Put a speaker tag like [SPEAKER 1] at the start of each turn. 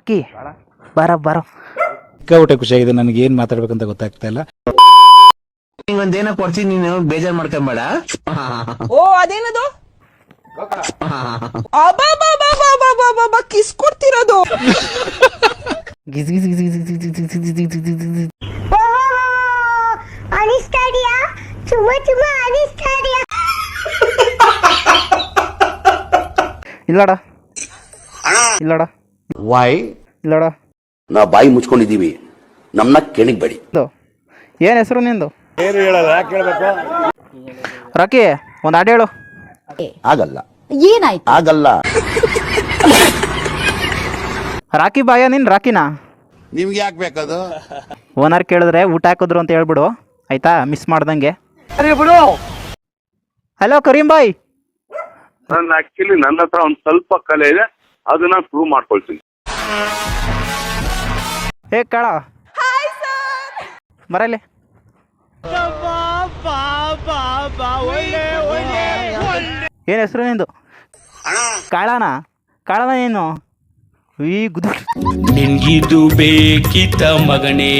[SPEAKER 1] ರಾಕಿ ಬರೋ
[SPEAKER 2] ಊಟ ಖುಷಿಯಾಗಿದೆ. ನನಗೆ ಏನ್ ಮಾತಾಡ್ಬೇಕಂತ ಗೊತ್ತಾಗ್ತಾ ಇಲ್ಲ.
[SPEAKER 3] ಒಂದೇನ ಕೊಡ್ತೀನಿ, ನೀನು ಬೇಜಾರ್ ಮಾಡ್ಕೊಂಬೇಡ.
[SPEAKER 4] ಓ ಅದೇನದು ಕಿಸ್ ಕೊಡ್ತಿರೋದು.
[SPEAKER 1] ಗಿಜ್ ಗಿಜ್ ಗಿಜ್ ಗಿಜ್ ಗಿಜ್ ಗಿಜ್ ಗಿಜ್ ಗಿಜ್ ಗಿಜ್ ಗಿಜ್ ಗಿಜ್.
[SPEAKER 5] ಅನಿಸ್ತಾಡಿಯಾ? ಚುಮ್ಮ ಅನಿಸ್ತಾಡಿಯಾ?
[SPEAKER 1] ಇಲ್ಲಡ
[SPEAKER 6] ವೈ
[SPEAKER 1] ಇಲ್ಲಡ.
[SPEAKER 6] ನಾ ಬಾಯಿ ಮುಚ್ಕೊಂಡಿದೀವಿ, ನಮ್ನ ಕೆಣಿಗ್ಬೇಡಿ.
[SPEAKER 1] ಏನ್ ಹೆಸರು ನಿಂದು? ರಾಕಿ ಒಂದ್ ಹಾಡು ಹೇಳು.
[SPEAKER 6] ಆಗಲ್ಲ
[SPEAKER 5] ಏನಾಯ್ತು?
[SPEAKER 6] ಆಗಲ್ಲ.
[SPEAKER 1] ರಾಕಿ ಬಾಯ ನೀನ್ ರಾಕಿನಾ?
[SPEAKER 6] ನಿಮ್ಗೆ ಯಾಕೆ ಬೇಕದು?
[SPEAKER 1] ಓನರ್ ಕೇಳಿದ್ರೆ ಊಟ ಹಾಕಿದ್ರು ಅಂತ ಹೇಳ್ಬಿಡು ಆಯ್ತಾ, ಮಿಸ್ ಮಾಡ್ದಂಗೆ. ಹಲೋ ಕರೀಂ ಬಾಯ್.
[SPEAKER 7] ಆಕ್ಚುಲಿ ನನ್ನ ಹತ್ರ ಒಂದ್ ಸ್ವಲ್ಪ ಕಲೆ ಇದೆ, ಅದನ್ನ ಪ್ರೂವ್ ಮಾಡ್ಕೊಳ್ತೀನಿ.
[SPEAKER 1] ಹೇ ಕಾಳ ಬರಲಿ. ಏನ್ ಹೆಸರು ನಿಂದು? ಕಾಳನ ಏನು? ಈ ಗುದು
[SPEAKER 8] ನಿನ್ಗಿದು ಬೇಕಿತ್ತ ಮಗನೇ?